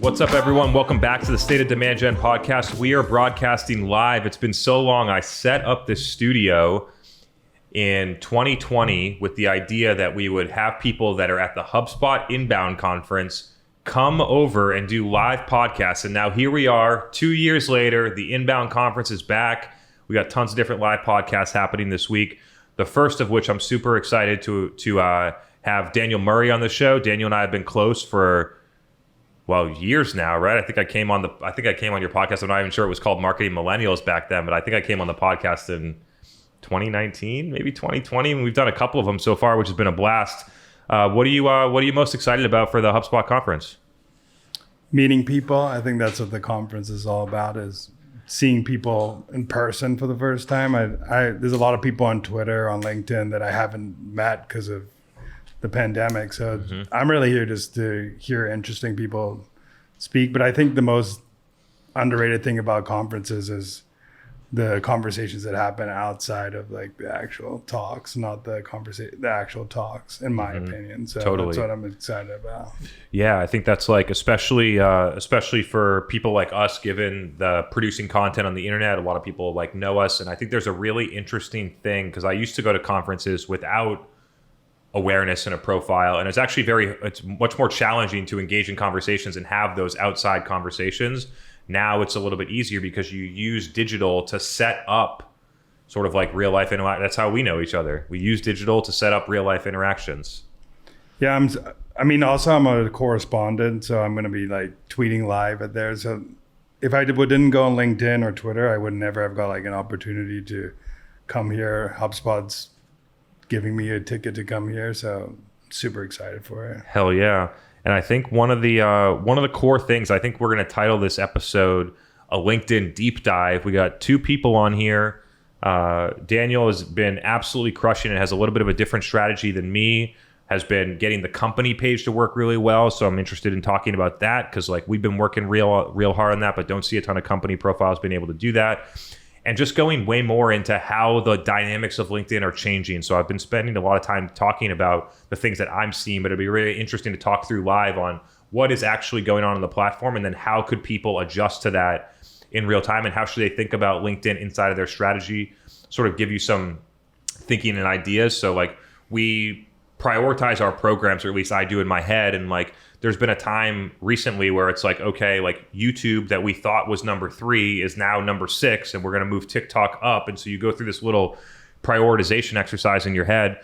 What's up, everyone? Welcome back to the State of Demand Gen podcast. We are broadcasting live. It's been so long. I set up this studio in 2020 with the idea that we would have people that are at the HubSpot Inbound Conference come over and do live podcasts. And now here we are, 2 years later. The Inbound Conference is back. We got tons of different live podcasts happening this week. The first of which I'm super excited to have Daniel Murray on the show. Daniel and I have been close for years now, right? I think I came on your podcast. I'm not even sure it was called Marketing Millennials back then, but I think I came on the podcast in 2019, maybe 2020, and we've done a couple of them so far, which has been a blast. What are you most excited about for the HubSpot conference? Meeting people. I think that's what the conference is all about, is seeing people in person for the first time. There's a lot of people on Twitter, on LinkedIn that I haven't met because of the pandemic. So I'm really here just to hear interesting people speak. But I think the most underrated thing about conferences is the conversations that happen outside of like the actual talks, not the actual talks, in my opinion. So totally. That's what I'm excited about. Yeah, I think that's like, especially for people like us, given the producing content on the internet, a lot of people like know us. And I think there's a really interesting thing, because I used to go to conferences without awareness and a profile, and it's much more challenging to engage in conversations and have those outside conversations. Now it's a little bit easier because you use digital to set up sort of like real life interaction. That's how we know each other. We use digital to set up real life interactions. Yeah, I'm a correspondent, so I'm going to be like tweeting live at there. So if I didn't go on LinkedIn or Twitter, I would never have got like an opportunity to come here. HubSpot's giving me a ticket to come here, so super excited for it. Hell yeah. And I think one of the core things, I think we're going to title this episode a LinkedIn deep dive. We got two people on here. Daniel has been absolutely crushing it, has a little bit of a different strategy than me, has been getting the company page to work really well. So I'm interested in talking about that, because like we've been working real hard on that, but don't see a ton of company profiles being able to do that. And just going way more into how the dynamics of LinkedIn are changing. So I've been spending a lot of time talking about the things that I'm seeing, but it'd be really interesting to talk through live on what is actually going on the platform, and then how could people adjust to that in real time, and how should they think about LinkedIn inside of their strategy, sort of give you some thinking and ideas. So like we prioritize our programs, or at least I do in my head, and like there's been a time recently where it's like, okay, like YouTube that we thought was number 3 is now number 6, and we're going to move TikTok up. And so you go through this little prioritization exercise in your head,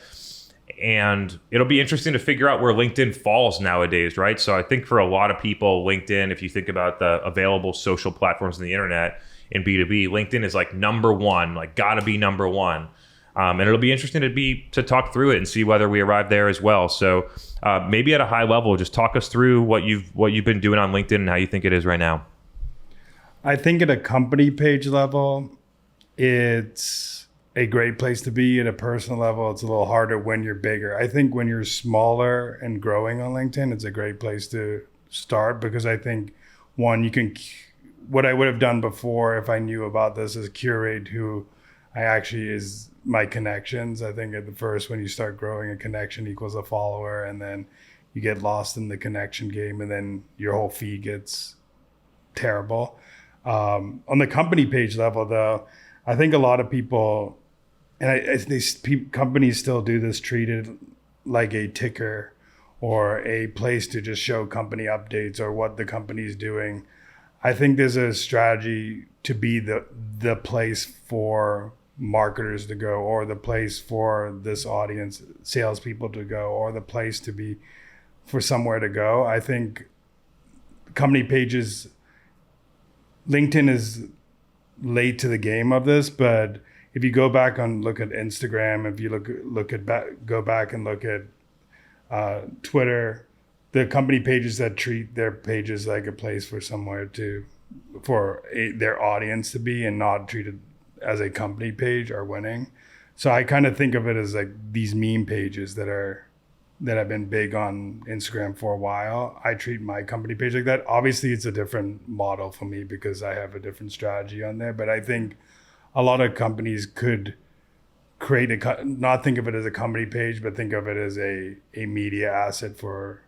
and it'll be interesting to figure out where LinkedIn falls nowadays, right? So I think for a lot of people, LinkedIn, if you think about the available social platforms on the internet in B2B, LinkedIn is like number 1, like gotta be number 1. And it'll be interesting to talk through it and see whether we arrive there as well. So maybe at a high level, just talk us through what you've been doing on LinkedIn and how you think it is right now. I think at a company page level, it's a great place to be. At a personal level, it's a little harder when you're bigger. I think when you're smaller and growing on LinkedIn, it's a great place to start, because I think, one, what I would have done before if I knew about this is curate who I actually is my connections. I think at the first, when you start growing, a connection equals a follower, and then you get lost in the connection game, and then your whole feed gets terrible. On the company page level, though, I think a lot of people, and companies still do this, treat it like a ticker or a place to just show company updates or what the company's doing. I think there's a strategy to be the place for marketers to go, or the place for this audience, salespeople to go, or the place to be for somewhere to go. I think company pages, LinkedIn is late to the game of this, but if you go back and look at Instagram, if you go back and look at Twitter, the company pages that treat their pages like a place for somewhere for their audience to be, and not treated as a company page, are winning. So I kind of think of it as like these meme pages that have been big on Instagram for a while. I treat my company page like that. Obviously, it's a different model for me because I have a different strategy on there. But I think a lot of companies could not think of it as a company page, but think of it as a media asset for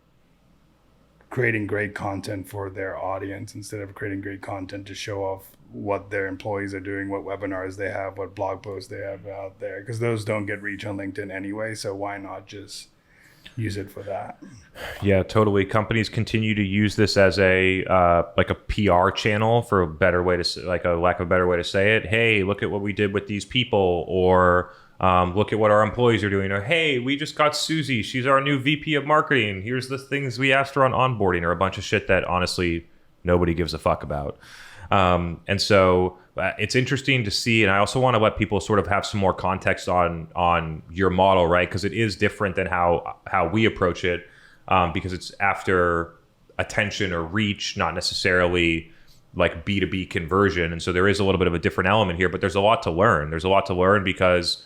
creating great content for their audience instead of creating great content to show off what their employees are doing, what webinars they have, what blog posts they have out there, because those don't get reach on LinkedIn anyway. So why not just use it for that? Yeah, totally. Companies continue to use this as a like a PR channel, for a better way to like a lack of a better way to say it. Hey, look at what we did with these people, or look at what our employees are doing, or hey, we just got Susie. She's our new VP of marketing. Here's the things we asked her on onboarding, or a bunch of shit that honestly nobody gives a fuck about. And so it's interesting to see. And I also want to let people sort of have some more context on your model, right? Because it is different than how we approach it, because it's after attention or reach, not necessarily like B2B conversion. And so there is a little bit of a different element here, but there's a lot to learn. There's a lot to learn because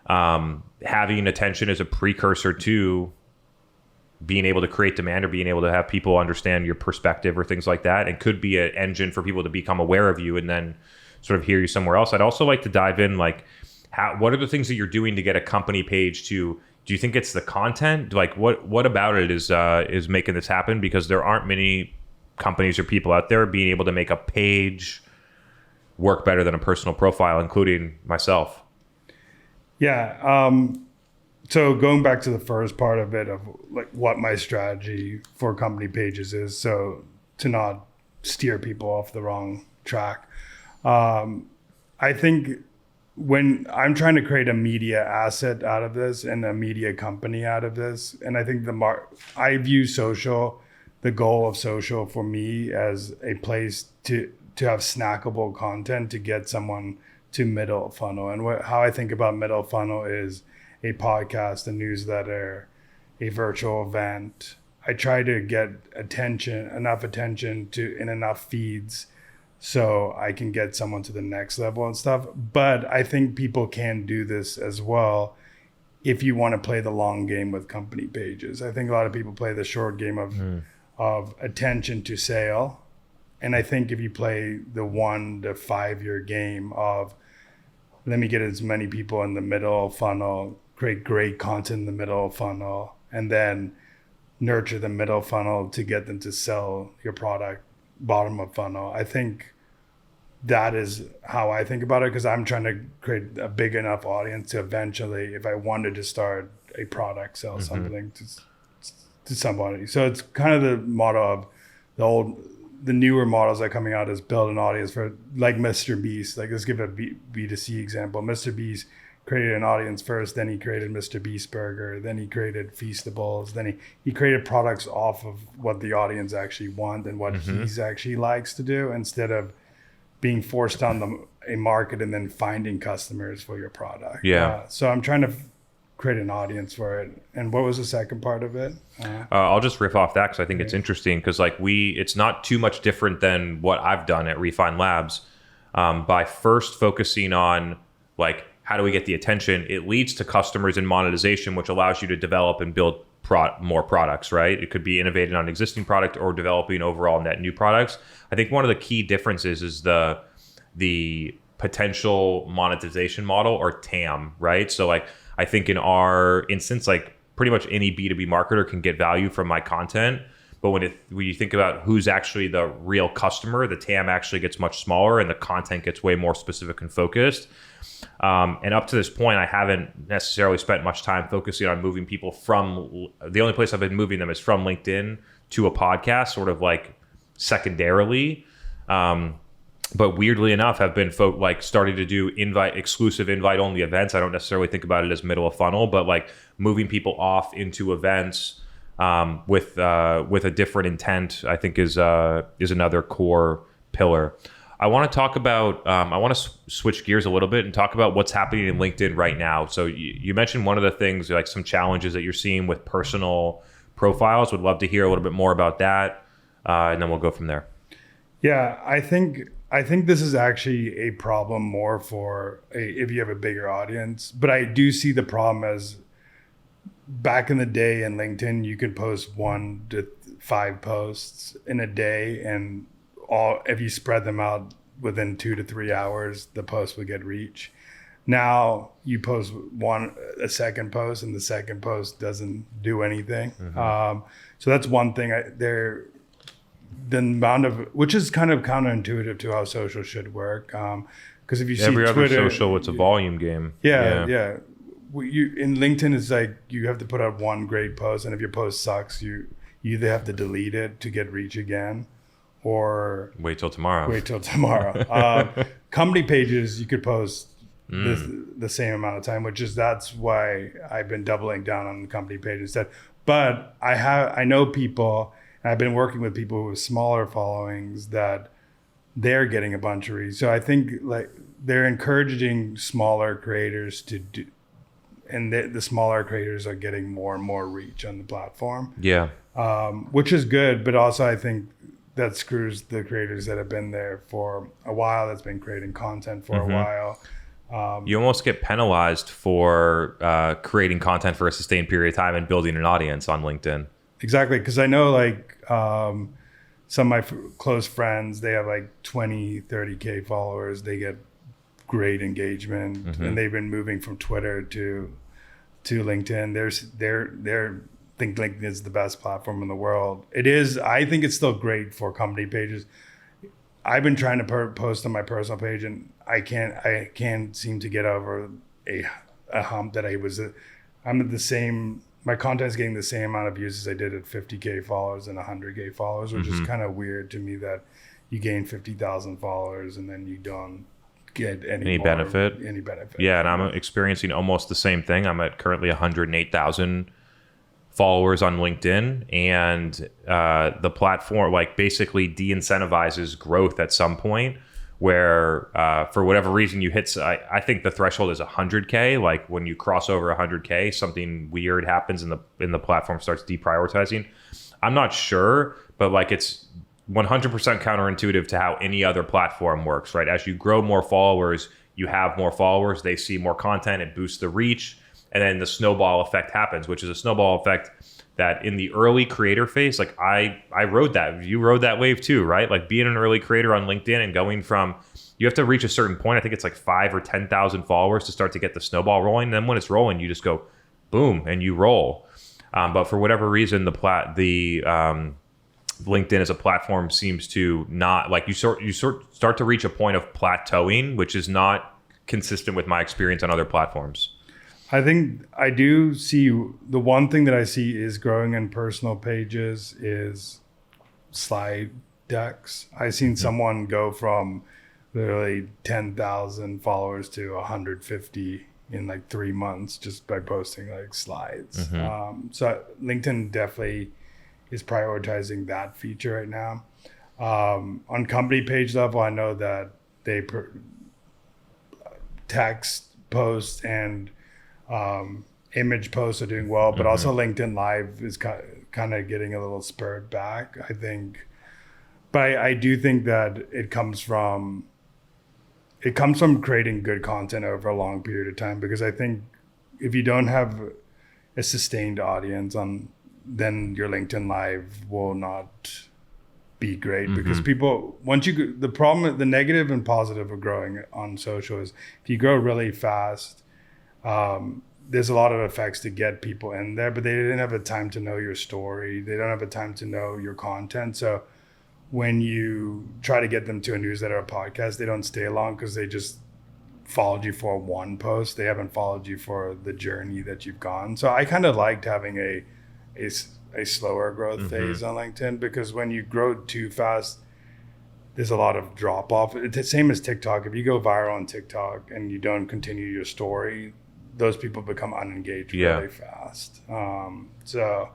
having attention is a precursor to being able to create demand, or being able to have people understand your perspective or things like that. It could be an engine for people to become aware of you and then sort of hear you somewhere else. I'd also like to dive in, like, what are the things that you're doing to get a company page to, do you think it's the content? Like what about it is making this happen? Because there aren't many companies or people out there being able to make a page work better than a personal profile, including myself. Yeah. So going back to the first part of it, of like what my strategy for company pages is, so to not steer people off the wrong track. I think when I'm trying to create a media asset out of this and a media company out of this, and I think I view social, the goal of social for me, as a place to have snackable content to get someone to middle funnel. And how I think about middle funnel is a podcast, a newsletter, a virtual event. I try to get enough attention in enough feeds so I can get someone to the next level and stuff. But I think people can do this as well if you want to play the long game with company pages. I think a lot of people play the short game of attention to sale. And I think if you play the 1 to 5 year game of, let me get as many people in the middle funnel, create great content in the middle funnel, and then nurture the middle funnel to get them to sell your product bottom of funnel. I think that is how I think about it, because I'm trying to create a big enough audience to eventually, if I wanted to start a product, sell something to somebody. So it's kind of the model of the newer models that are coming out is build an audience for, like Mr. Beast. Like, let's give a B2C example. Mr. Beast created an audience first, then he created Mr. Beast Burger, then he created Feastables, then he created products off of what the audience actually want and what he's actually likes to do, instead of being forced on a market and then finding customers for your product. Yeah. So I'm trying to create an audience for it. And what was the second part of it? I'll just riff off that because I think it's interesting, because like it's not too much different than what I've done at Refine Labs. By first focusing on like, how do we get the attention? It leads to customers and monetization, which allows you to develop and build more products, right? It could be innovating on existing product or developing overall net new products. I think one of the key differences is the potential monetization model, or TAM, right? So like, I think in our instance, like pretty much any B2B marketer can get value from my content. But when you think about who's actually the real customer, the TAM actually gets much smaller and the content gets way more specific and focused. And up to this point, I haven't necessarily spent much time focusing on moving people from, the only place I've been moving them is from LinkedIn to a podcast, sort of like secondarily. But weirdly enough, have been starting to do exclusive invite only events. I don't necessarily think about it as middle of funnel, but like moving people off into events with a different intent, I think is another core pillar. I want to talk about, I want to switch gears a little bit and talk about what's happening in LinkedIn right now. So you mentioned one of the things, like some challenges that you're seeing with personal profiles. Would love to hear a little bit more about that. And then we'll go from there. Yeah, I think this is actually a problem more for if you have a bigger audience, but I do see the problem as back in the day in LinkedIn, you could post 1 to 5 posts in a day, and if you spread them out within 2 to 3 hours, the post would get reach. Now you post a second post, and the second post doesn't do anything. So that's one thing. The amount of, which is kind of counterintuitive to how social should work. Because if you see every other Twitter, social, it's a volume game. Yeah. In LinkedIn, it's like you have to put out one great post, and if your post sucks, you either have to delete it to get reach again, or wait till tomorrow. Company pages, you could post the same amount of time, that's why I've been doubling down on the company page instead. But I know people, and I've been working with people with smaller followings that they're getting a bunch of reach. So I think like they're encouraging smaller creators to do, and the smaller creators are getting more and more reach on the platform. Yeah. Which is good, but also I think that screws the creators that have been there for a while, that's been creating content for a while. You almost get penalized for creating content for a sustained period of time and building an audience on LinkedIn. Exactly, because I know like some of my close friends, they have like 20, 30K followers. They get great engagement, and they've been moving from Twitter to LinkedIn. They're think LinkedIn is the best platform in the world. It is. I think it's still great for company pages. I've been trying to post on my personal page, and I can't seem to get over a hump that I'm at the same. My content's getting the same amount of views as I did at 50K followers and 100K followers, which is kind of weird to me that you gain 50,000 followers and then you don't get any benefit. Yeah, and I'm experiencing almost the same thing. I'm at currently 108,000 followers on LinkedIn, and the platform like basically de-incentivizes growth at some point where for whatever reason you hit, I think the threshold is 100K. Like when you cross over 100K, something weird happens and the platform starts deprioritizing. I'm not sure, but like it's 100% counterintuitive to how any other platform works, right? As you grow more followers, you have more followers, they see more content, it boosts the reach, and then the snowball effect happens, which is a snowball effect that in the early creator phase, like I rode that. You rode that wave too, right? Like being an early creator on LinkedIn and going from, you have to reach a certain point. I think it's like 5,000 or 10,000 followers to start to get the snowball rolling. And then when it's rolling, you just go boom and you roll. But for whatever reason, the LinkedIn as a platform seems to not, like you start to reach a point of plateauing, which is not consistent with my experience on other platforms. I think I do see, the one thing that I see is growing in personal pages is slide decks. I've seen someone go from literally 10,000 followers to 150 in like 3 months just by posting like slides. So LinkedIn definitely is prioritizing that feature right now. On company page level, I know that they text posts and image posts are doing well, but also LinkedIn Live is kind of getting a little spurred back, I think. But I do think that it comes from creating good content over a long period of time, because I think if you don't have a sustained audience then your LinkedIn Live will not be great, because people, the negative and positive of growing on social is if you grow really fast, there's a lot of effects to get people in there, but they didn't have the time to know your story. They don't have the time to know your content. So when you try to get them to a newsletter or a podcast, they don't stay long because they just followed you for one post. They haven't followed you for the journey that you've gone. So I kind of liked having a slower growth phase on LinkedIn, because when you grow too fast, there's a lot of drop off. It's the same as TikTok. If you go viral on TikTok and you don't continue your story, those people become unengaged really fast. So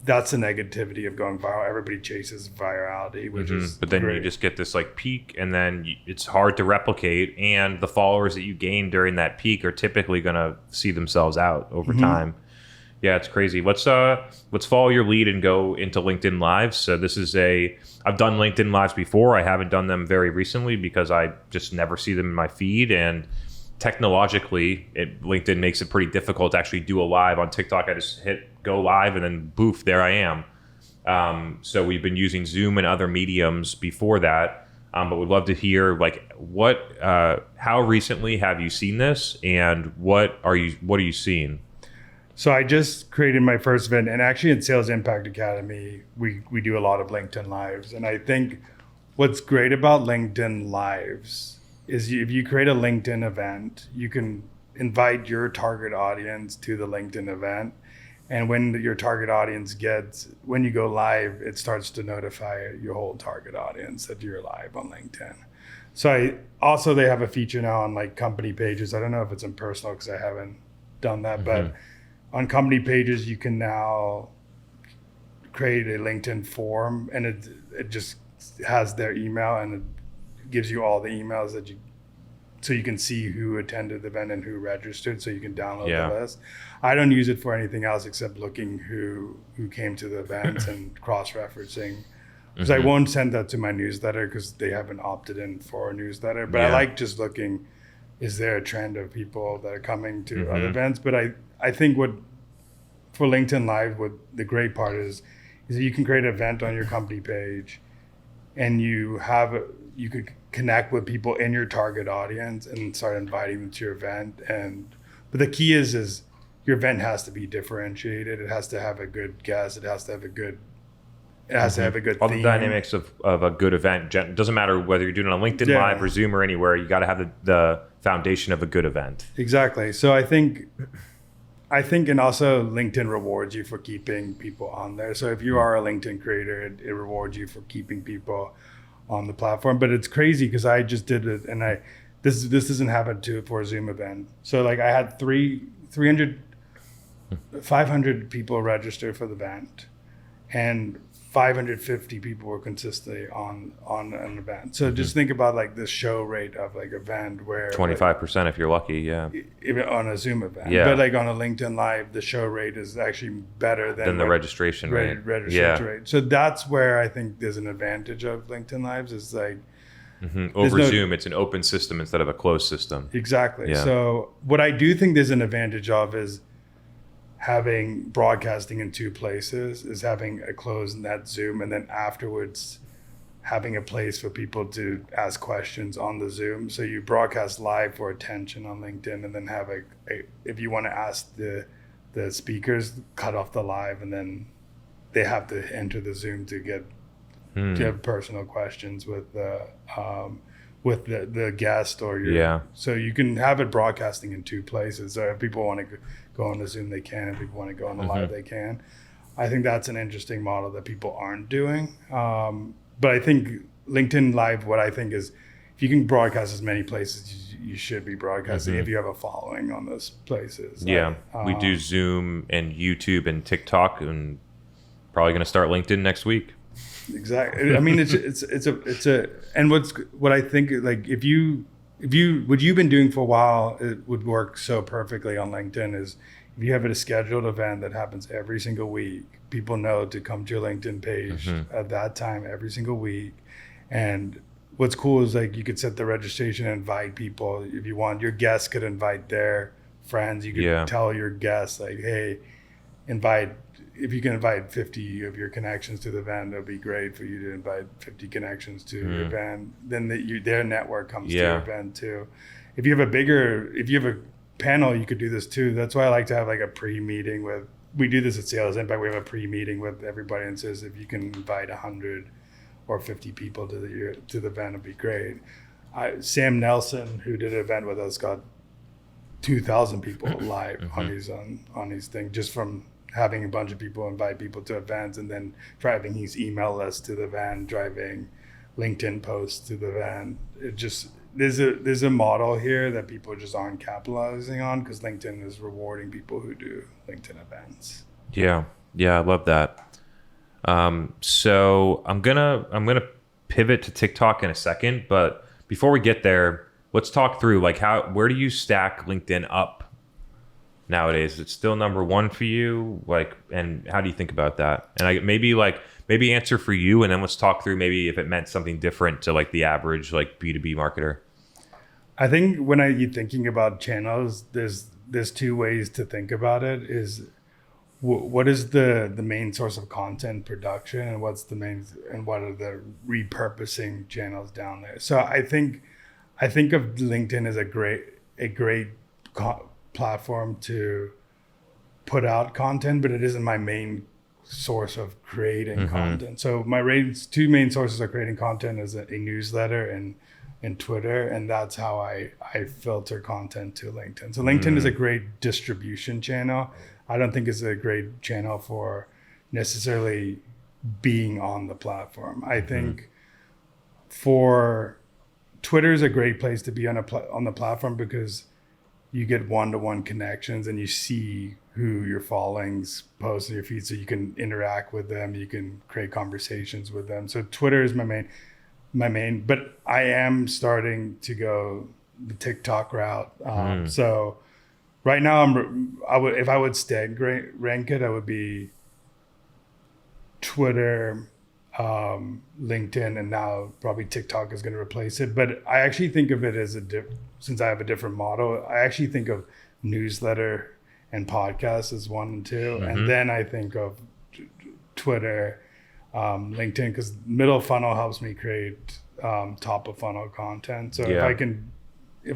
that's the negativity of going viral. Everybody chases virality, which is but then great. You just get this like peak, and then it's hard to replicate. And the followers that you gain during that peak are typically going to see themselves out over time. Yeah, it's crazy. Let's follow your lead and go into LinkedIn Lives. So I've done LinkedIn Lives before. I haven't done them very recently because I just never see them in my feed. And technologically, LinkedIn makes it pretty difficult to actually do a live. On TikTok, I just hit go live and then boof, there I am. So we've been using Zoom and other mediums before that. But we'd love to hear like how recently have you seen this, and what are you seeing? So I just created my first event, and actually in Sales Impact Academy, we do a lot of LinkedIn Lives. And I think what's great about LinkedIn Lives is if you create a LinkedIn event, you can invite your target audience to the LinkedIn event. And when your target audience when you go live, it starts to notify your whole target audience that you're live on LinkedIn. So they have a feature now on like company pages. I don't know if it's in personal because I haven't done that, but on company pages, you can now create a LinkedIn form, and it just has their email, and it gives you all the emails so you can see who attended the event and who registered, so you can download the list. I don't use it for anything else except looking who came to the events and cross-referencing, because I won't send that to my newsletter because they haven't opted in for a newsletter. But I like just looking, is there a trend of people that are coming to other events? But I think for LinkedIn Live, what the great part is that you can create an event on your company page, and you could connect with people in your target audience and start inviting them to your event. But the key is your event has to be differentiated. It has to have a good guest. It has to have a good All theme. the dynamics of a good event. It doesn't matter whether you're doing it on LinkedIn Live or Zoom or anywhere. You got to have the foundation of a good event. Exactly. So I think, and also LinkedIn rewards you for keeping people on there. So if you are a LinkedIn creator, it rewards you for keeping people on the platform. But it's crazy because I just did it, and this doesn't happen for a Zoom event. So like I had 500 people register for the event, and 550 people were consistently on an event. So just think about like the show rate of like event where 25% if you're lucky, even on a Zoom event. Yeah. But like on a LinkedIn Live, the show rate is actually better than the registration rate. Rate. So that's where I think there's an advantage of LinkedIn Lives is like over Zoom, it's an open system instead of a closed system. Exactly. Yeah. So what I do think there's an advantage of is having broadcasting in two places, is having a closed net Zoom, and then afterwards having a place for people to ask questions on the Zoom. So you broadcast live for attention on LinkedIn, and then have if you want to ask the speakers, cut off the live, and then they have to enter the Zoom to get to have personal questions with the guest or your. So you can have it broadcasting in two places. So if people want to go on the Zoom, they can. If people want to go on the live, they can. I think that's an interesting model that people aren't doing. But I think LinkedIn Live, what I think is, if you can broadcast as many places, you should be broadcasting if you have a following on those places. Yeah, we do Zoom and YouTube and TikTok, and probably going to start LinkedIn next week. Exactly. I mean, it's a and what I think, like if you what you've been doing for a while, it would work so perfectly on LinkedIn is if you have a scheduled event that happens every single week, people know to come to your LinkedIn page at that time every single week. And what's cool is like you could set the registration and invite people if you want. Your guests could invite their friends. You could tell your guests like, hey, if you can invite 50 of your connections to the event, it'll be great for you to invite 50 connections to your event. Then their network comes to your event too. If you have a panel, you could do this too. That's why I like to have like a pre-meeting we do this at Sales Impact. We have a pre-meeting with everybody and says, if you can invite 100 or 50 people to the event, it'd be great. Sam Nelson, who did an event with us, got 2,000 people live on his thing, just from having a bunch of people invite people to events, and then driving his email list to the event, driving LinkedIn posts to the event. It just there's a model here that people just aren't capitalizing on because LinkedIn is rewarding people who do LinkedIn events. Yeah, I love that. So I'm gonna pivot to TikTok in a second, but before we get there, let's talk through like where do you stack LinkedIn up nowadays? It's still number one for you, like, and how do you think about that? And maybe answer for you, and then let's talk through maybe if it meant something different to like the average like B2B marketer. I think when you're thinking about channels, there's two ways to think about it. Is what is the main source of content production, and what are the repurposing channels down there? So I think of LinkedIn as a great platform to put out content, but it isn't my main source of creating content. So my two main sources of creating content is a newsletter and Twitter, and that's how I filter content to LinkedIn. So LinkedIn is a great distribution channel. I don't think it's a great channel for necessarily being on the platform. I think for Twitter is a great place to be on the platform because you get one-to-one connections and you see who your followings post in your feed, so you can interact with them, you can create conversations with them. So Twitter is my main, but I am starting to go the TikTok route. So right now if I would rank it, I would be Twitter, LinkedIn, and now probably TikTok is going to replace it. But I actually think of it as since I have a different model, I actually think of newsletter and podcasts as 1 and 2, and then I think of Twitter, LinkedIn, because middle funnel helps me create top of funnel content. So if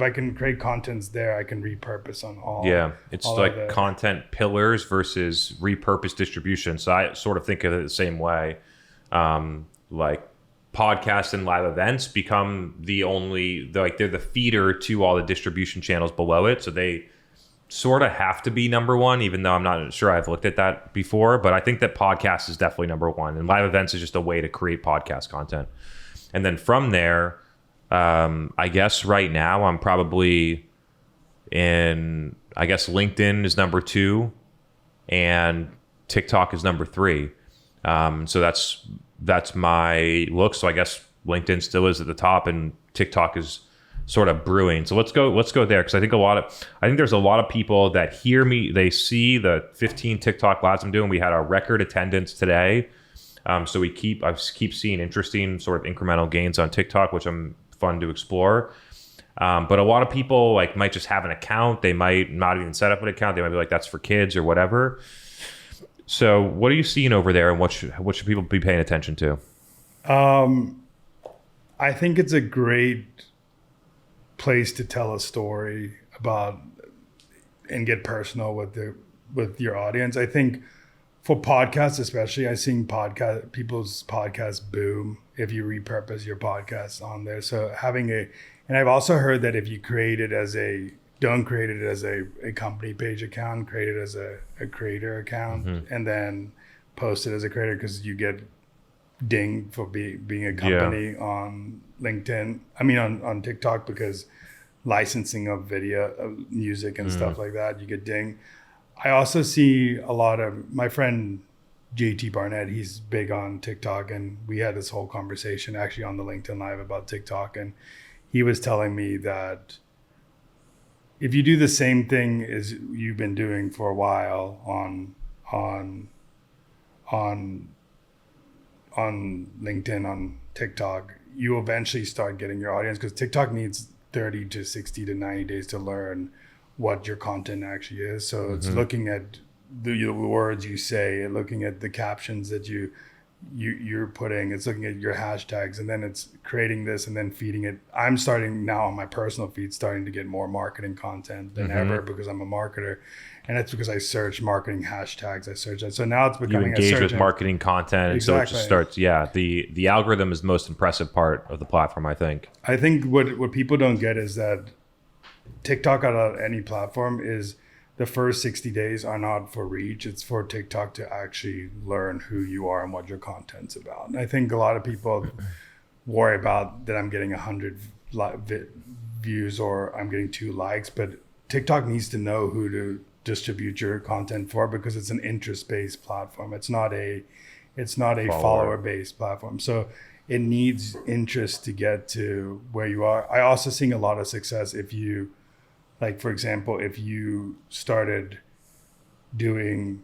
I can create contents there, I can repurpose on all. Yeah, it's all like content pillars versus repurposed distribution. So I sort of think of it the same way. Like podcasts and live events become they're the feeder to all the distribution channels below it. So they sort of have to be number one, even though I'm not sure I've looked at that before. But I think that podcast is definitely number one, and live events is just a way to create podcast content. And then from there, I guess right now I'm probably LinkedIn is number 2 and TikTok is number 3. So that's my look. So I guess LinkedIn still is at the top and TikTok is sort of brewing. So let's go there, because I think there's a lot of people that hear me, they see the 15 TikTok lives I'm doing. We had our record attendance today. So I keep seeing interesting sort of incremental gains on TikTok, which I'm fun to explore. But a lot of people might just have an account. They might not even set up an account. They might be like, that's for kids or whatever. So what are you seeing over there, and what should people be paying attention to? I think it's a great place to tell a story about and get personal with your audience. I think for podcasts especially, I've seen people's podcasts boom if you repurpose your podcast on there. So and I've also heard that if you don't create it as a company page account, create it as a creator account, and then post it as a creator, because you get dinged for being a company on LinkedIn. I mean on TikTok, because licensing of video, of music and stuff like that, you get dinged. I also see a lot of my friend JT Barnett, he's big on TikTok, and we had this whole conversation actually on the LinkedIn Live about TikTok, and he was telling me that if you do the same thing as you've been doing for a while on LinkedIn, on TikTok, you eventually start getting your audience, because TikTok needs 30 to 60 to 90 days to learn what your content actually is. So it's looking at the words you say, looking at the captions that you're putting, it's looking at your hashtags, and then it's creating this and then feeding it. I'm starting now on my personal feed, starting to get more marketing content than ever, because I'm a marketer, and it's because I search marketing hashtags. I search that. So now it's becoming you engage with marketing content. Exactly. And so it just starts. Yeah. The algorithm is the most impressive part of the platform, I think. I think what people don't get is that TikTok on any platform is the first 60 days are not for reach. It's for TikTok to actually learn who you are and what your content's about. And I think a lot of people worry about that I'm getting 100 views or I'm getting 2 likes, but TikTok needs to know who to distribute your content for, because it's an interest-based platform. It's not a follower-based platform. So it needs interest to get to where you are. I also seeing a lot of success if you, like, for example, if you started doing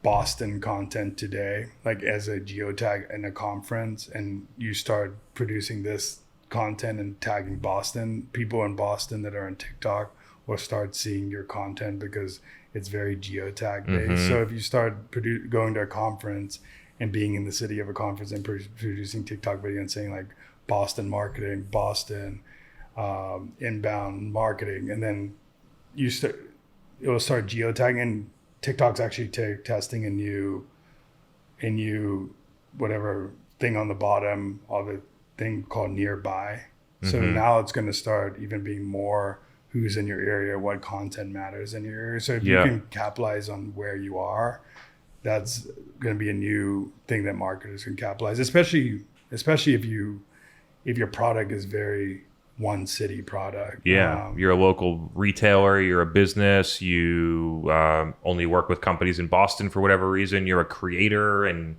Boston content today, like as a geotag in a conference, and you start producing this content and tagging Boston, people in Boston that are on TikTok will start seeing your content because it's very geotag based. So if you start going to a conference and being in the city of a conference and producing TikTok video and saying like Boston marketing, Boston inbound marketing, and then it will start geotagging. And TikTok's actually testing a new whatever thing on the bottom of a thing called nearby. So now it's going to start even being more who's in your area, what content matters in your area. So if you can capitalize on where you are, that's going to be a new thing that marketers can capitalize, especially if your product is very one city product. You're a local retailer, you're a business, you only work with companies in Boston for whatever reason, you're a creator and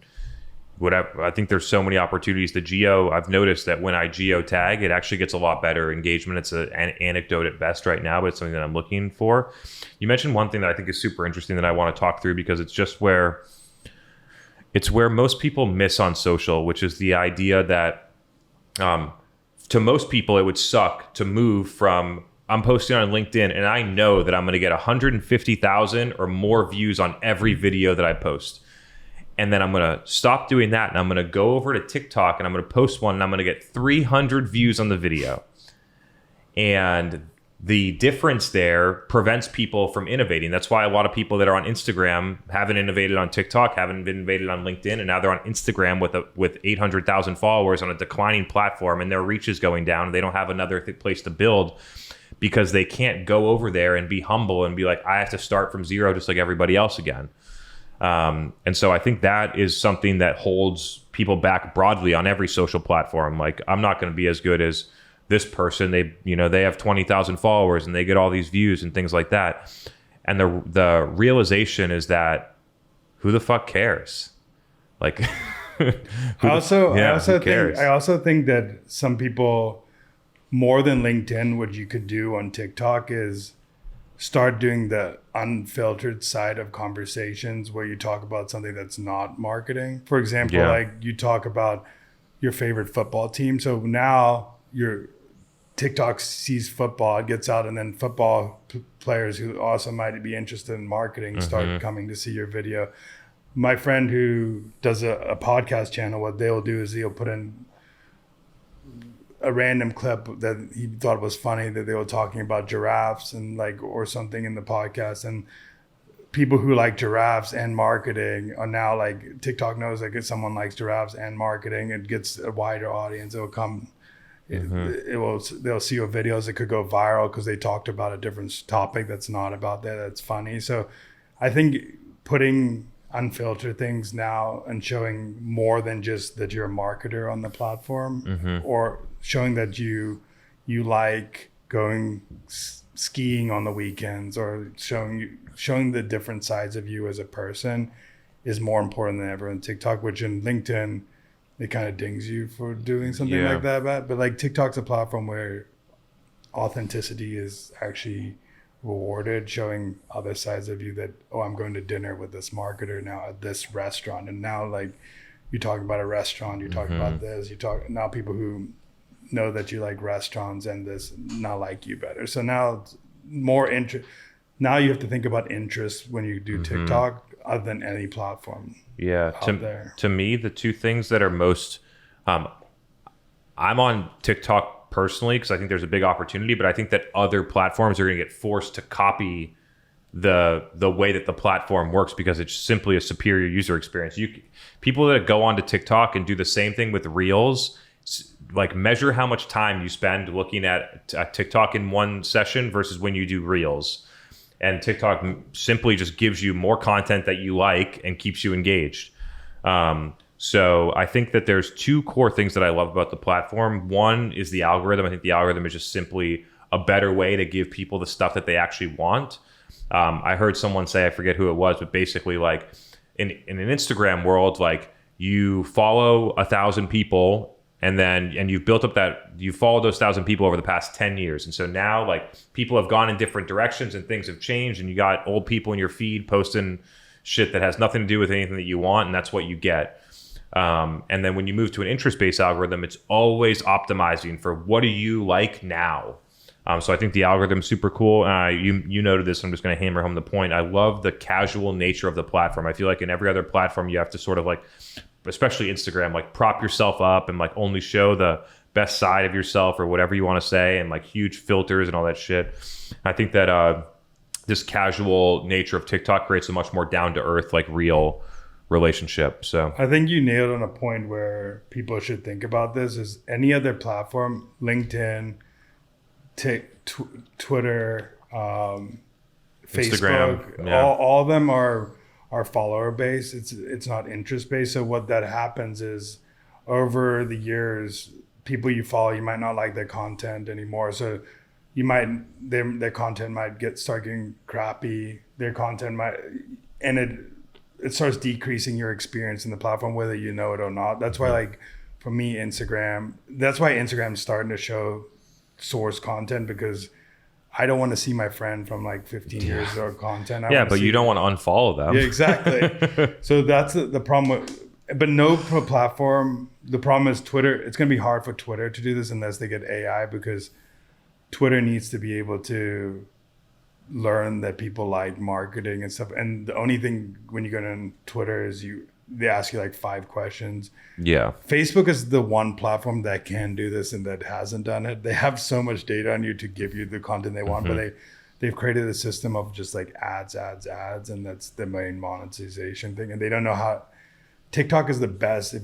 whatever. I think there's so many opportunities. I've noticed that when I geo tag, it actually gets a lot better engagement. It's an anecdote at best right now, but it's something that I'm looking for. You mentioned one thing that I think is super interesting that I want to talk through, because it's just where most people miss on social, which is the idea that to most people, it would suck to move from I'm posting on LinkedIn and I know that I'm going to get 150,000 or more views on every video that I post. And then I'm going to stop doing that and I'm going to go over to TikTok and I'm going to post one and I'm going to get 300 views on the video. And the difference there prevents people from innovating. That's why a lot of people that are on Instagram haven't innovated on TikTok, haven't innovated on LinkedIn, and now they're on Instagram with 800,000 followers on a declining platform, and their reach is going down. And they don't have another place to build because they can't go over there and be humble and be like, I have to start from zero just like everybody else again. And so I think that is something that holds people back broadly on every social platform. Like, I'm not going to be as good as this person. They have 20,000 followers and they get all these views and things like that. And the realization is that who the fuck cares? Like, I also think that some people, more than LinkedIn, what you could do on TikTok is start doing the unfiltered side of conversations where you talk about something that's not marketing. For example, like you talk about your favorite football team. So now your TikTok sees football, it gets out, and then football players who also might be interested in marketing start coming to see your video. My friend who does a podcast channel, what they'll do is he'll put in a random clip that he thought was funny, that they were talking about giraffes and or something in the podcast, and people who like giraffes and marketing are now TikTok knows if someone likes giraffes and marketing, it gets a wider audience. It'll come, they'll see your videos. It could go viral because they talked about a different topic that's not about that. That's funny. So I think putting unfiltered things now and showing more than just that you're a marketer on the platform, or showing that you like going skiing on the weekends, or showing the different sides of you as a person is more important than ever on TikTok, which in LinkedIn, it kind of dings you for doing something like that. But TikTok's a platform where authenticity is actually rewarded, showing other sides of you that, I'm going to dinner with this marketer now at this restaurant. And now you're talking about a restaurant, you're talking about this, now people who know that you like restaurants and this now like you better. So now more interest. Now you have to think about interest when you do TikTok other than any platform. To me, the two things that are most, I'm on TikTok personally because I think there's a big opportunity, but I think that other platforms are going to get forced to copy the way that the platform works because it's simply a superior user experience. People that go onto TikTok and do the same thing with Reels, measure how much time you spend looking at TikTok in one session versus when you do Reels. And TikTok simply just gives you more content that you like and keeps you engaged. So I think that there's two core things that I love about the platform. One is the algorithm. I think the algorithm is just simply a better way to give people the stuff that they actually want. I heard someone say, I forget who it was, but basically in an Instagram world, you follow 1,000 people and you've built up you followed those 1,000 people over the past 10 years. And so now people have gone in different directions and things have changed, and you got old people in your feed posting shit that has nothing to do with anything that you want. And that's what you get. And then when you move to an interest-based algorithm, it's always optimizing for what do you like now? So I think the algorithm's super cool. You noted this. I'm just going to hammer home the point. I love the casual nature of the platform. I feel like in every other platform, you have to sort of like, especially Instagram, like prop yourself up and like only show the best side of yourself or whatever you want to say, and like huge filters and all that shit. I think that this casual nature of TikTok creates a much more down to earth, like real relationship. So I think you nailed on a point where people should think about this. Is any other platform, LinkedIn, Twitter, Instagram, Facebook, yeah. all of them are follower based. It's not interest based. So what that happens is over the years, people you follow, you might not like their content anymore. So you might their content might start getting crappy. Their content might, and it starts decreasing your experience in the platform, whether you know it or not. That's why, like for me, that's why Instagram's starting to show source content, because I don't want to see my friend from like 15 years of content. But you don't want to unfollow them. Yeah, exactly. So that's the problem but no platform. The problem is Twitter. It's going to be hard for Twitter to do this unless they get AI, because Twitter needs to be able to learn that people like marketing and stuff. And the only thing when you go on Twitter is they ask you like 5 questions. Yeah. Facebook is the one platform that can do this and that hasn't done it. They have so much data on you to give you the content they want, but they've created a system of just like ads, and that's the main monetization thing. And they don't know how. TikTok is the best.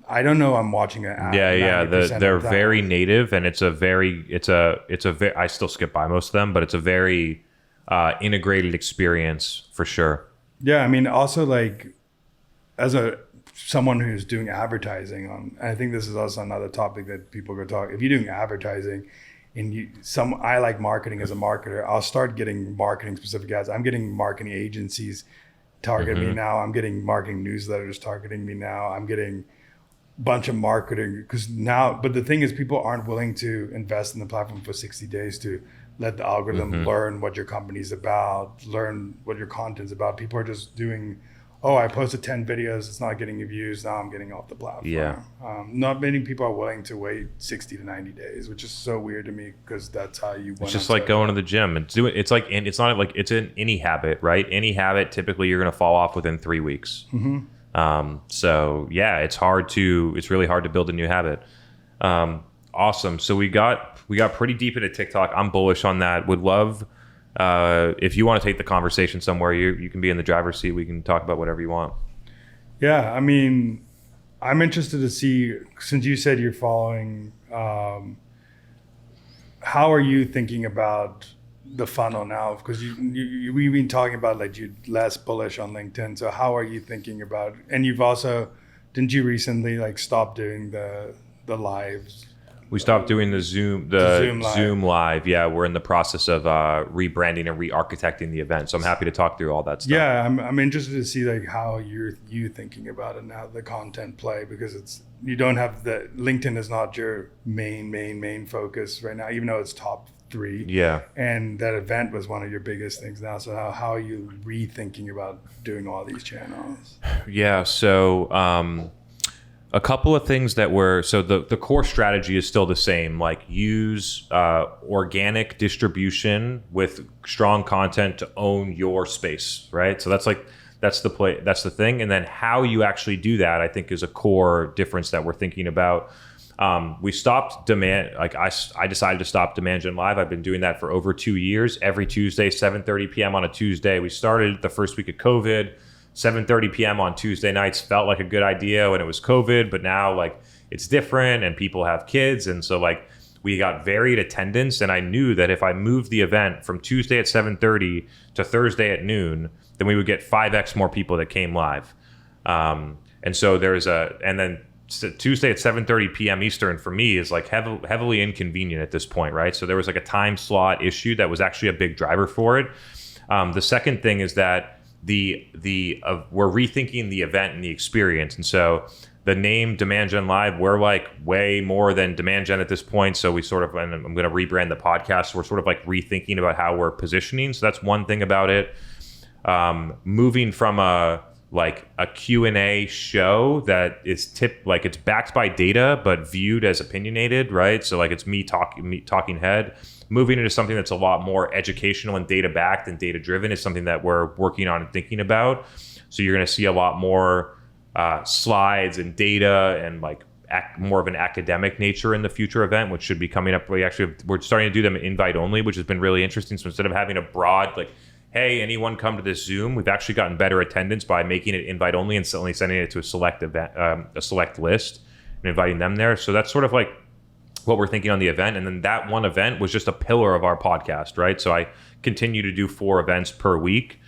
I don't know. I'm watching an ad. Yeah. They're very native, and it's a very. I still skip by most of them, but it's a very integrated experience for sure. Yeah, I mean, also like as someone who's doing advertising on, I think this is also another topic that people go talk. If you're doing advertising, and I like marketing as a marketer, I'll start getting marketing specific ads. I'm getting marketing agencies targeting me now. I'm getting marketing newsletters targeting me now. I'm getting a bunch of marketing but the thing is, people aren't willing to invest in the platform for 60 days to let the algorithm learn what your company's about, learn what your content's about. People are just doing, I posted 10 videos, it's not getting views, now I'm getting off the platform. Yeah. Not many people are willing to wait 60 to 90 days, which is so weird to me, because that's how you want. It's just like going to the gym and do it. It's like, and it's not like it's in any habit, right? Any habit, typically you're going to fall off within 3 weeks. So yeah, it's really hard to build a new habit. Awesome. So we got pretty deep into TikTok. I'm bullish on that. Would love, if you want to take the conversation somewhere, you can be in the driver's seat. We can talk about whatever you want. Yeah. I mean, I'm interested to see, since you said you're following, how are you thinking about the funnel now? Because we've been talking about like you're less bullish on LinkedIn. So how are you thinking about, and didn't you recently like stop doing the lives? We stopped doing the Zoom live. Yeah, we're in the process of rebranding and re-architecting the event. So I'm happy to talk through all that stuff. Yeah, I'm interested to see like how you thinking about it now, the content play, because you don't have LinkedIn is not your main focus right now, even though it's top 3. Yeah. And that event was one of your biggest things now. So how are you rethinking about doing all these channels? Yeah. So a couple of things that the core strategy is still the same, like use organic distribution with strong content to own your space, right? So that's the thing. And then how you actually do that, I think, is a core difference that we're thinking about. We stopped I decided to stop Demand Gen Live. I've been doing that for over 2 years, every Tuesday, 7:30 p.m. on a Tuesday. We started the first week of COVID. 7:30 p.m. on Tuesday nights felt like a good idea when it was COVID, but now like it's different and people have kids. And so like we got varied attendance, and I knew that if I moved the event from Tuesday at 7:30 to Thursday at noon, then we would get 5x more people that came live. And so then Tuesday at 7:30 p.m. Eastern for me is like heavily inconvenient at this point, right? So there was like a time slot issue that was actually a big driver for it. The second thing is that we're rethinking the event and the experience. And so the name Demand Gen Live, we're like way more than Demand Gen at this point. So and I'm going to rebrand the podcast. So we're sort of like rethinking about how we're positioning. So that's one thing about it. Moving from like a Q&A show that is like it's backed by data but viewed as opinionated, right? So like it's me talking head. Moving into something that's a lot more educational and data backed and data driven is something that we're working on and thinking about. So you're going to see a lot more slides and data and like more of an academic nature in the future event, which should be coming up. We're starting to do them invite only, which has been really interesting. So instead of having a broad like, hey, anyone come to this Zoom, we've actually gotten better attendance by making it invite only and only sending it to a select event, a select list, and inviting them there. So that's sort of like what we're thinking on the event. And then that one event was just a pillar of our podcast, right? So I continue to do 4 events per week: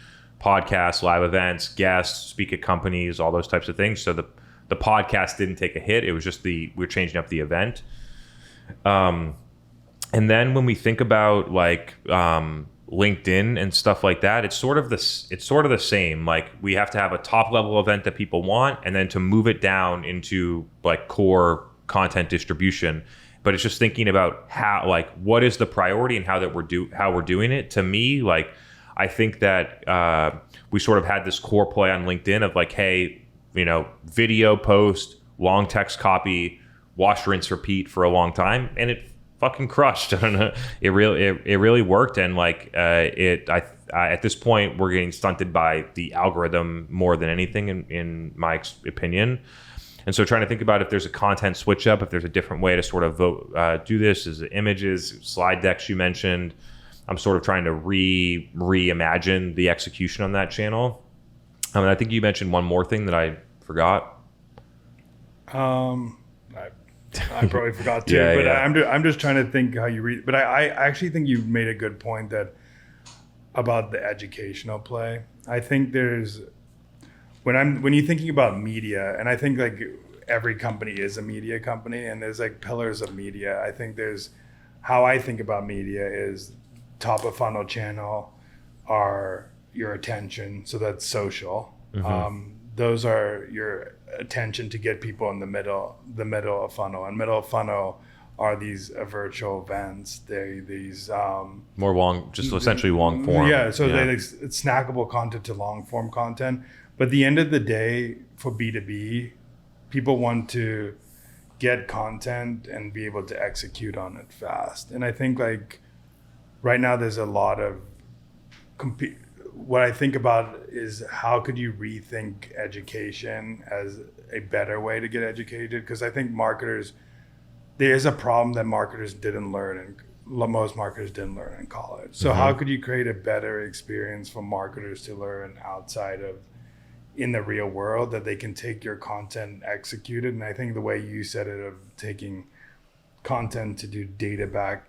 podcasts, live events, guests, speak at companies, all those types of things. So the podcast didn't take a hit. It was just we're changing up the event. And then when we think about like LinkedIn and stuff like that, it's sort of the same. Like we have to have a top level event that people want, and then to move it down into like core content distribution. But it's just thinking about how, like, what is the priority and how we're doing it. To me, like, I think that we sort of had this core play on LinkedIn of like, hey, video post, long text copy, wash, rinse, repeat for a long time, and it fucking crushed. I don't know. It really worked, and like I at this point we're getting stunted by the algorithm more than anything in my opinion. And so trying to think about if there's a content switch up, if there's a different way to sort of do this, is it images, slide decks you mentioned. I'm sort of trying to reimagine the execution on that channel. I think you mentioned one more thing that I forgot. I probably forgot too, but yeah. I'm just trying to think how you read. But I actually think you made a good point about the educational play. I think there's when you're thinking about media, and I think like every company is a media company, and there's like pillars of media. I think there's how I think about media is top of funnel channel are your attention, so that's social. Mm-hmm. Those are your attention to get people in the middle of funnel, and middle of funnel are these virtual events. These more long, just essentially long form. Yeah, so it's snackable content to long form content. But at the end of the day, for B2B, people want to get content and be able to execute on it fast. And I think like right now there's a lot of what I think about is how could you rethink education as a better way to get educated? Because I think there is a problem that marketers didn't learn, and most marketers didn't learn in college. So how could you create a better experience for marketers to learn outside of in the real world, that they can take your content executed? And I think the way you said it, of taking content to do data back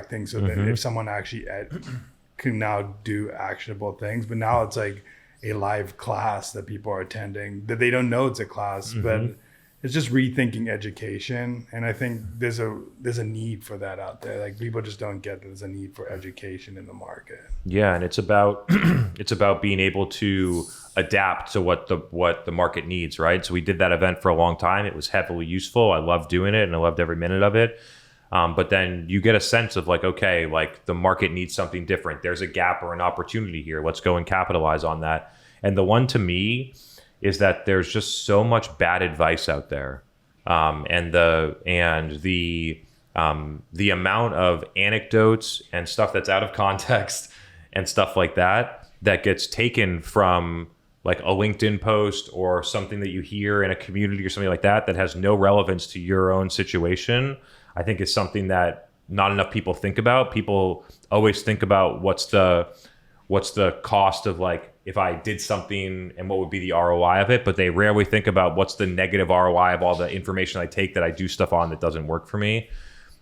things, so that if someone actually can now do actionable things, but now it's like a live class that people are attending that they don't know it's a class, but it's just rethinking education. And I think there's a need for that out there. Like people just don't get that there's a need for education in the market. Yeah, and it's about being able to adapt to what the market needs, right? So we did that event for a long time. It was heavily useful. I loved doing it, and I loved every minute of it. But then you get a sense of like, okay, like the market needs something different. There's a gap or an opportunity here. Let's go and capitalize on that. And the one to me is that there's just so much bad advice out there, and the amount of anecdotes and stuff that's out of context and stuff like that gets taken from like a LinkedIn post or something that you hear in a community or something like that has no relevance to your own situation. I think is something that not enough people think about. People always think about what's the cost of like if I did something and what would be the ROI of it, but they rarely think about what's the negative ROI of all the information I take that I do stuff on that doesn't work for me.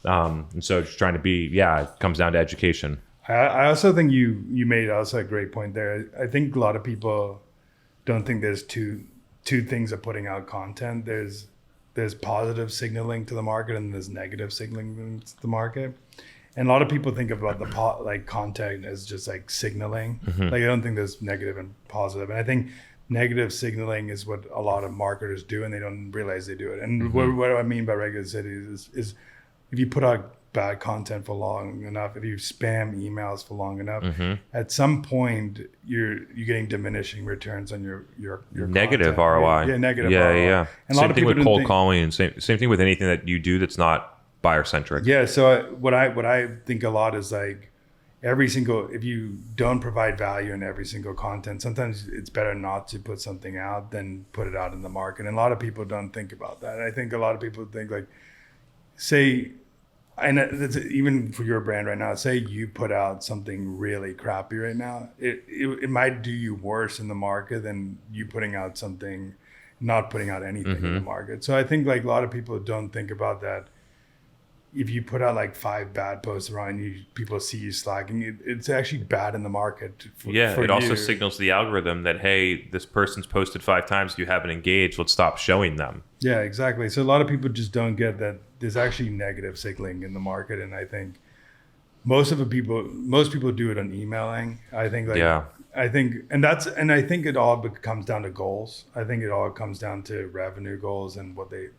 And so just trying to it comes down to education. I also think you made also a great point there. I think a lot of people don't think there's two things of putting out content. There's positive signaling to the market and there's negative signaling to the market. And a lot of people think about the content as just like signaling. Like I don't think there's negative and positive. And I think negative signaling is what a lot of marketers do, and they don't realize they do it. And what I mean by regular cities is if you put out bad content for long enough, if you spam emails for long enough, Mm-hmm. at some point you're getting diminishing returns on your Negative content. ROI. Yeah, negative Yeah, ROI. yeah. And Same thing with cold calling, and same thing with anything that you do that's not buyer centric. Yeah. So what I think a lot is like if you don't provide value in every single content, sometimes it's better not to put something out than put it out in the market. And a lot of people don't think about that. I think a lot of people think like, say, and that's even for your brand right now, say you put out something really crappy right now, it might do you worse in the market than you not putting out anything in the market. So I think like a lot of people don't think about that. If you put out like 5 bad posts around people see you slacking, it's actually bad in the market. It also signals the algorithm that, hey, this person's posted 5 times, you haven't engaged, let's stop showing them. Yeah, exactly. So a lot of people just don't get that there's actually negative signaling in the market. And I think most people do it on emailing. I think I think it all comes down to goals. I think it all comes down to revenue goals and what they're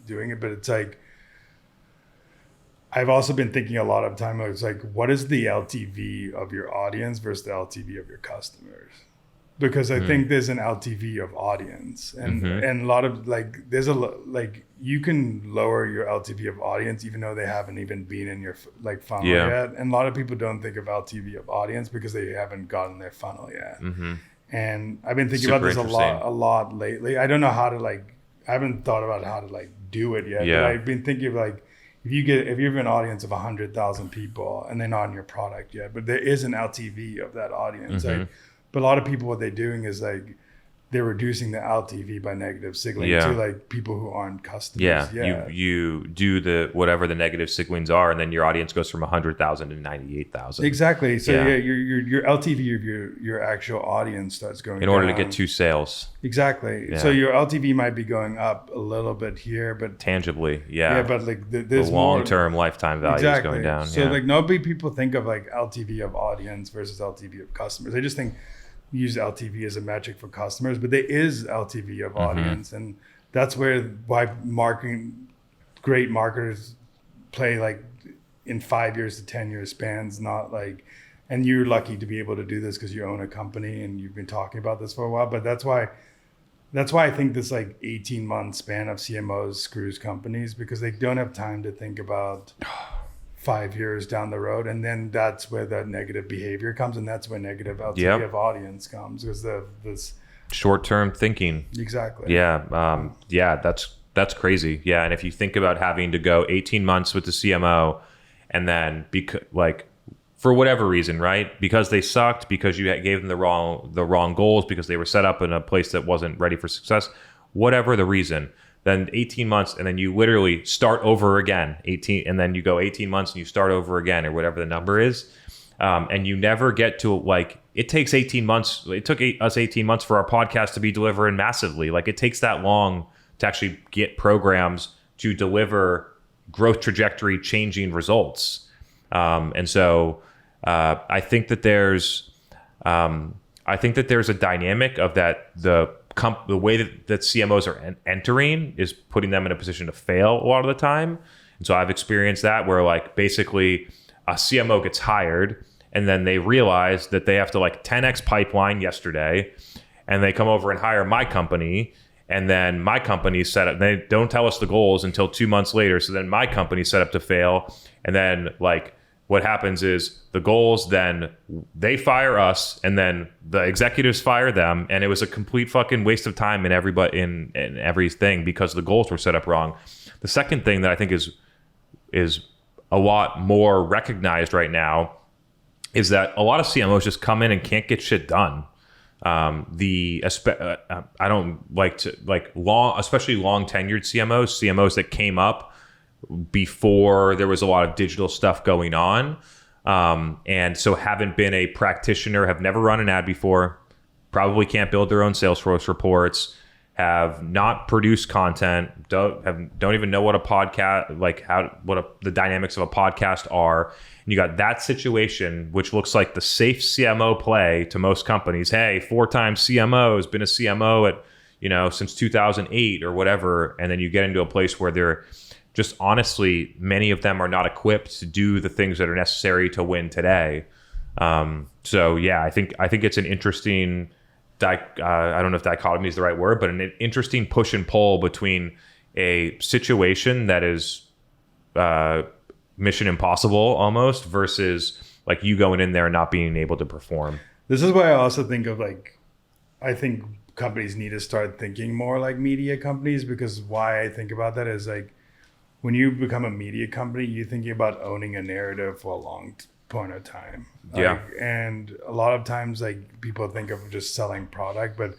doing it. But it's like, I've also been thinking a lot of time, it's like, what is the LTV of your audience versus the LTV of your customers? Because I think there's an LTV of audience and a lot of like, you can lower your LTV of audience, even though they haven't even been in your like funnel yet. And a lot of people don't think of LTV of audience because they haven't gotten their funnel yet. And I've been thinking about this a lot lately. I don't know how to I haven't thought about how to do it yet, but I've been thinking of like, if you have an audience of 100,000 people and they're not in your product yet, but there is an LTV of that audience. But a lot of people, what they're doing is like they're reducing the LTV by negative signaling to like people who aren't customers. You do the whatever the negative signalings are, and then your audience goes from 100,000 to 98,000. Exactly. So your LTV of your actual audience starts going in order to get 2 sales. Exactly. Yeah. So your LTV might be going up a little bit here, but tangibly, but like there's the long-term lifetime value is going down. So like nobody people think of like LTV of audience versus LTV of customers. They just think use LTV as a metric for customers, but there is LTV of audience, and that's why great marketers play like in 5 years to 10 year spans, not like, and you're lucky to be able to do this because you own a company and you've been talking about this for a while, but that's why I think this like 18-month span of CMOs screws companies, because they don't have time to think about 5 years down the road, and then that's where the negative behavior comes, and that's where negative LTV of audience comes, because this short-term thinking. Exactly. That's crazy. Yeah, and if you think about having to go 18 months with the CMO, and then for whatever reason, right? Because they sucked, because you gave them the wrong goals, because they were set up in a place that wasn't ready for success, whatever the reason. Then 18 months, and then you literally start over again, and then you go 18 months and you start over again, or whatever the number is. And you never get to it takes 18 months. It took us 18 months for our podcast to be delivering massively. Like it takes that long to actually get programs to deliver growth trajectory changing results. And so I think that there's a dynamic of that, the way that CMOs are entering is putting them in a position to fail a lot of the time. And so I've experienced that where like basically a CMO gets hired and then they realize that they have to 10x pipeline yesterday, and they come over and hire my company, and then my company's set up. They don't tell us the goals until 2 months later. So then my company's set up to fail. And then what happens is the goals, then they fire us, and then the executives fire them, and it was a complete fucking waste of time in everything because the goals were set up wrong. The second thing that I think is a lot more recognized right now is that a lot of CMOs just come in and can't get shit done. I don't like to especially long tenured CMOs that came up before there was a lot of digital stuff going on, and so haven't been a practitioner, have never run an ad before, probably can't build their own Salesforce reports, have not produced content, don't even know what a podcast, the dynamics of a podcast are. And you got that situation, which looks like the safe CMO play to most companies. Hey, 4-time CMO, has been a CMO at since 2008 or whatever, and then you get into a place where just honestly, many of them are not equipped to do the things that are necessary to win today. So yeah, I think it's an interesting, I don't know if dichotomy is the right word, but an interesting push and pull between a situation that is mission impossible almost versus like you going in there and not being able to perform. This is why I also think of like, I think companies need to start thinking more like media companies, because why I think about that is like, when you become a media company, you're thinking about owning a narrative for a long point of time. Yeah. And a lot of times like people think of just selling product, but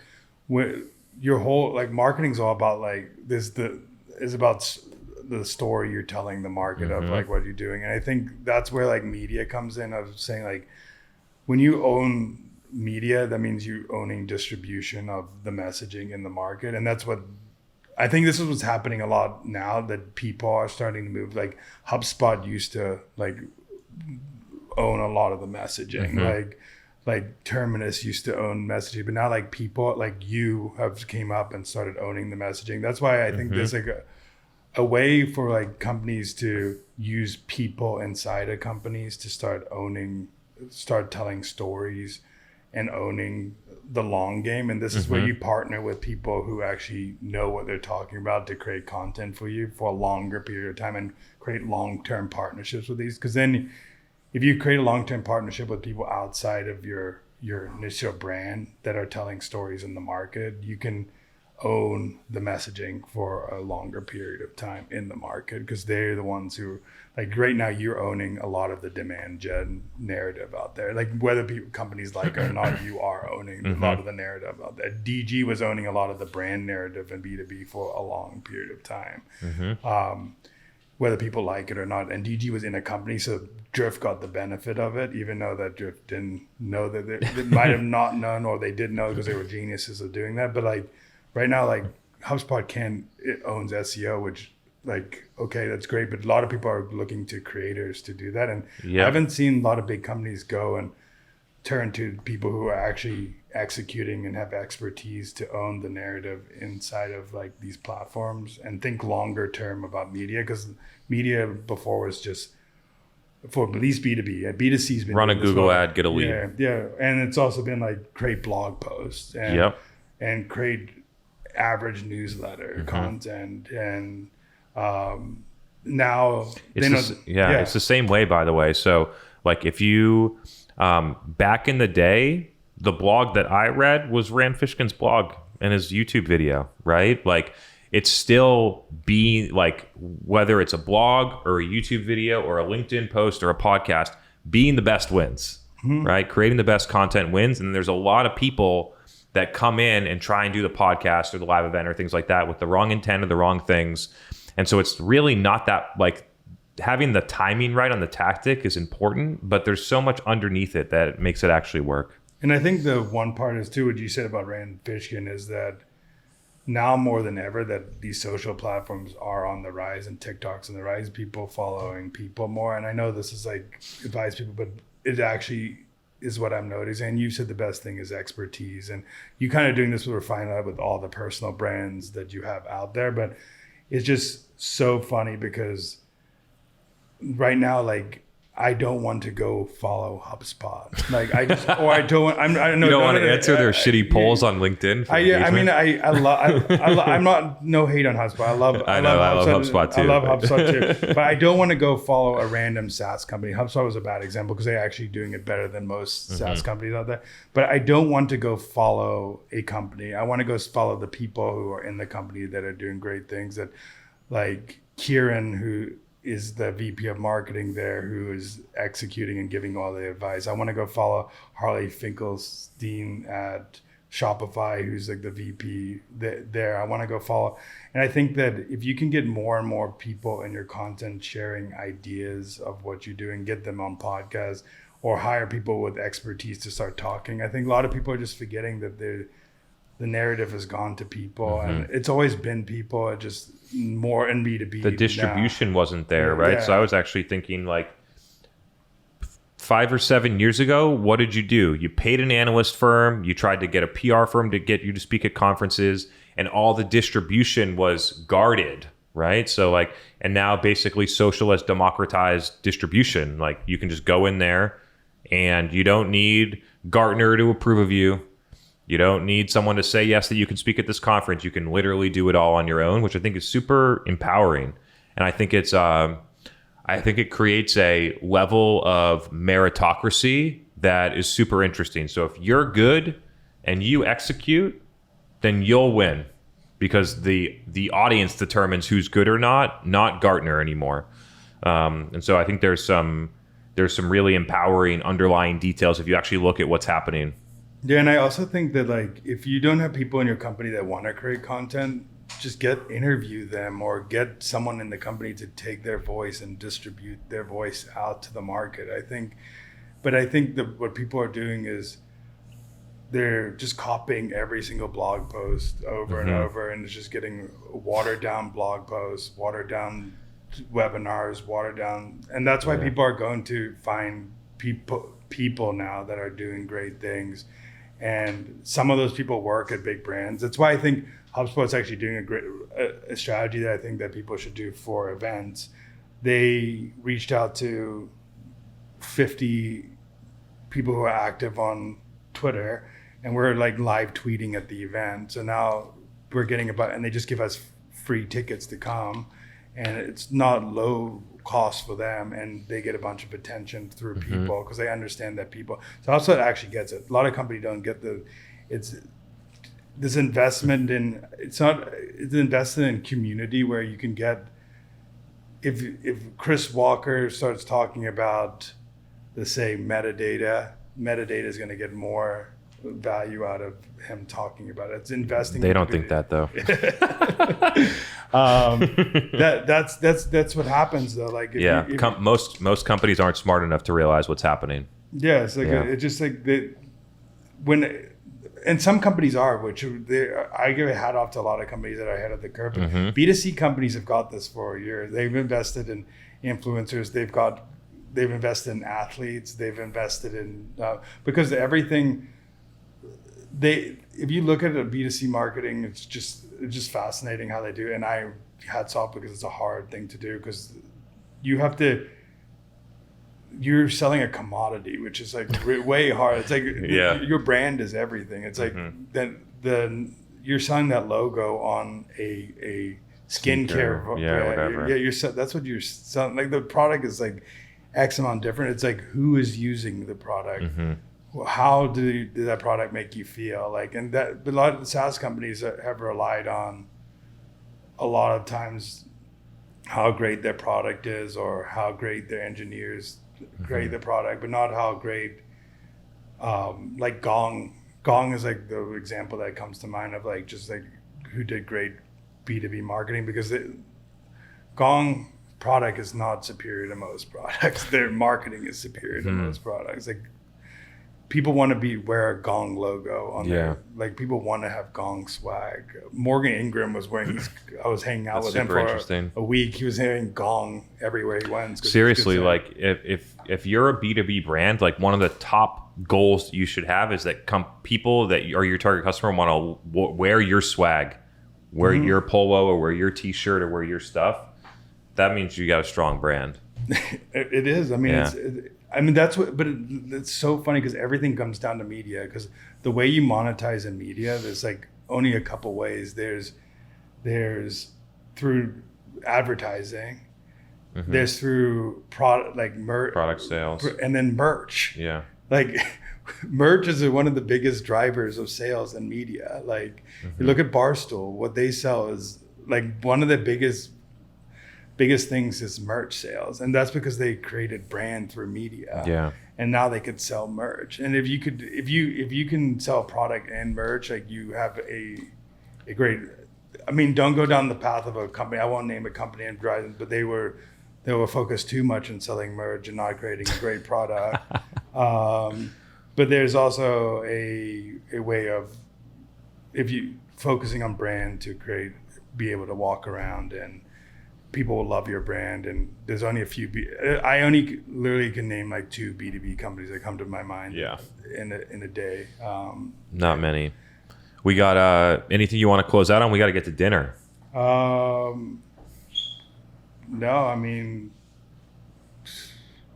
your whole like marketing's all about like is about the story you're telling the market of like what you're doing. And I think that's where like media comes in, of saying like, when you own media, that means you owning distribution of the messaging in the market. And that's what I think this is what's happening a lot now, that people are starting to move. Like HubSpot used to like own a lot of the messaging. Like Terminus used to own messaging, but now like people like you have came up and started owning the messaging. That's why I think there's like a way for like companies to use people inside of companies to start telling stories and owning the long game. And this is where you partner with people who actually know what they're talking about to create content for you for a longer period of time and create long-term partnerships with these. Because then if you create a long-term partnership with people outside of your initial brand that are telling stories in the market, you can own the messaging for a longer period of time in the market, because they're the ones who, like right now, you're owning a lot of the demand gen narrative out there. Like whether companies like it or not, you are owning a lot of the narrative out there. DG was owning a lot of the brand narrative in B2B for a long period of time. Whether people like it or not. And DG was in a company, so Drift got the benefit of it, even though that Drift didn't know that they might have not known, or they did know because they were geniuses of doing that. But like right now, like HubSpot it owns SEO, which like, okay, that's great. But a lot of people are looking to creators to do that. And I haven't seen a lot of big companies go and turn to people who are actually executing and have expertise to own the narrative inside of like these platforms and think longer term about media, because media before was just for at least B2B. B2C's been run a Google ad, get a lead. Yeah. And it's also been like create blog posts and create average newsletter content. And now it's the same way, by the way. So like if you back in the day, the blog that I read was Rand Fishkin's blog and his YouTube video, right? Like it's still being like, whether it's a blog or a YouTube video or a LinkedIn post or a podcast, being the best wins, right? Creating the best content wins. And there's a lot of people that come in and try and do the podcast or the live event or things like that with the wrong intent or the wrong things. And so it's really not that, like, having the timing right on the tactic is important, but there's so much underneath it that makes it actually work. And I think the one part is too, what you said about Rand Fishkin is that now more than ever that these social platforms are on the rise, and TikTok's on the rise, people following people more. And I know this is like advise people, but it actually is what I'm noticing. And you said the best thing is expertise, and you kind of doing this with Refine with all the personal brands that you have out there. But it's just so funny because right now, like, I don't want to go follow HubSpot. Like I just, or I don't want, I know, you don't want to answer their shitty polls on LinkedIn. I'm not, no hate on HubSpot. I love HubSpot too. I love HubSpot too. But I don't want to go follow a random SaaS company. HubSpot was a bad example because they're actually doing it better than most SaaS companies out there. But I don't want to go follow a company. I want to go follow the people who are in the company that are doing great things. That, like Kieran, who is the VP of marketing there, who is executing and giving all the advice. I want to go follow Harley Finkelstein at Shopify, who's like the VP there. I want to go follow. And I think that if you can get more and more people in your content sharing ideas of what you're doing, get them on podcasts or hire people with expertise to start talking. I think a lot of people are just forgetting that the narrative has gone to people, and it's always been people. It just more in B2B. The distribution wasn't there, right? Yeah. So I was actually thinking, like, 5 or 7 years ago, what did you do? You paid an analyst firm, you tried to get a PR firm to get you to speak at conferences, and all the distribution was guarded, right? So like, and now basically social has democratized distribution. Like you can just go in there and you don't need Gartner to approve of you. You don't need someone to say yes that you can speak at this conference. You can literally do it all on your own, which I think is super empowering. And I think it creates a level of meritocracy that is super interesting. So if you're good and you execute, then you'll win because the audience determines who's good or not Gartner anymore. And so I think there's some really empowering underlying details if you actually look at what's happening. Yeah, and I also think that like if you don't have people in your company that want to create content, just interview them or get someone in the company to take their voice and distribute their voice out to the market. I think that what people are doing is they're just copying every single blog post over and over, and it's just getting watered down blog posts, watered down webinars, watered down, and that's why people are going to find people now that are doing great things. And some of those people work at big brands. That's why I think HubSpot's actually doing a strategy that I think that people should do for events. They reached out to 50 people who are active on Twitter, and we're like live tweeting at the event. So now we're getting and they just give us free tickets to come, and it's not low cost for them, and they get a bunch of attention through people because they understand that people. So HubSpot actually gets it. A lot of companies don't get it's invested in community where you can get, if Chris Walker starts talking about metadata is going to get more value out of him talking about it. It's investing. They don't think that though. That's what happens though. Like most companies aren't smart enough to realize what's happening. Yeah, it's like it's just like and some companies are, I give a hat off to a lot of companies that are ahead of the curve. But B2C companies have got this for years. They've invested in influencers. They've invested in athletes. They've invested in because everything. If you look at a B2C marketing, it's just fascinating how they do it. And I hats off because it's a hard thing to do because you're selling a commodity, which is like way hard. It's like your brand is everything. It's like you're selling that logo on a skincare brand. Whatever. That's what you're selling. Like the product is like X amount different. It's like who is using the product. How did that product make you feel? Like, and that a lot of the SaaS companies have relied on a lot of times how great their product is or how great their engineers create the product, but not how great, like Gong is like the example that comes to mind of like, just like who did great B2B marketing, because Gong product is not superior to most products. Their marketing is superior to most products. Like, people want to wear a Gong logo on there. Like people want to have Gong swag. Morgan Ingram was wearing. I was hanging out with him for a week. He was wearing Gong everywhere he went. Seriously, like if you're a B2B brand, like one of the top goals you should have is that people that are your target customer want to wear your swag, wear your polo or wear your T-shirt or wear your stuff. That means you got a strong brand. It is. I mean, that's what, but it's so funny because everything comes down to media, because the way you monetize in media, there's like only a couple ways. There's through advertising, there's through product sales, and then merch. Yeah. Like merch is one of the biggest drivers of sales in media. Like you look at Barstool, what they sell is like one of the biggest things is merch sales, and that's because they created brand through media. Yeah. And now they could sell merch. And if you can sell product and merch, like you have a great. I mean, don't go down the path of a company. I won't name a company and drive, but they were focused too much on selling merch and not creating a great product. But there's also a way of, if you focusing on brand to be able to walk around and people will love your brand. And there's only a few. I only literally can name like 2 B2B companies that come to my mind. Yeah. In a day. Not many. We got anything you want to close out on? We got to get to dinner. No, I mean,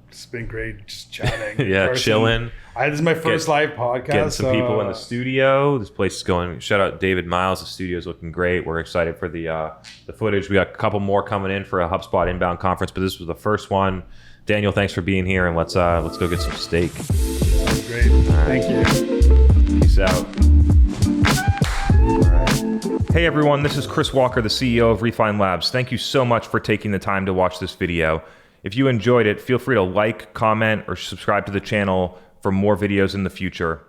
it's been great just chatting. in Yeah, person. chilling. This is my first live podcast. Getting some people in the studio. This place is going. Shout out David Miles. The studio's looking great. We're excited for the footage. We got a couple more coming in for a HubSpot inbound conference, but this was the first one. Daniel, thanks for being here, and let's go get some steak. Great. Thank you. Peace out. Hey everyone, this is Chris Walker, the CEO of Refine Labs. Thank you so much for taking the time to watch this video. If you enjoyed it, feel free to like, comment, or subscribe to the channel for more videos in the future.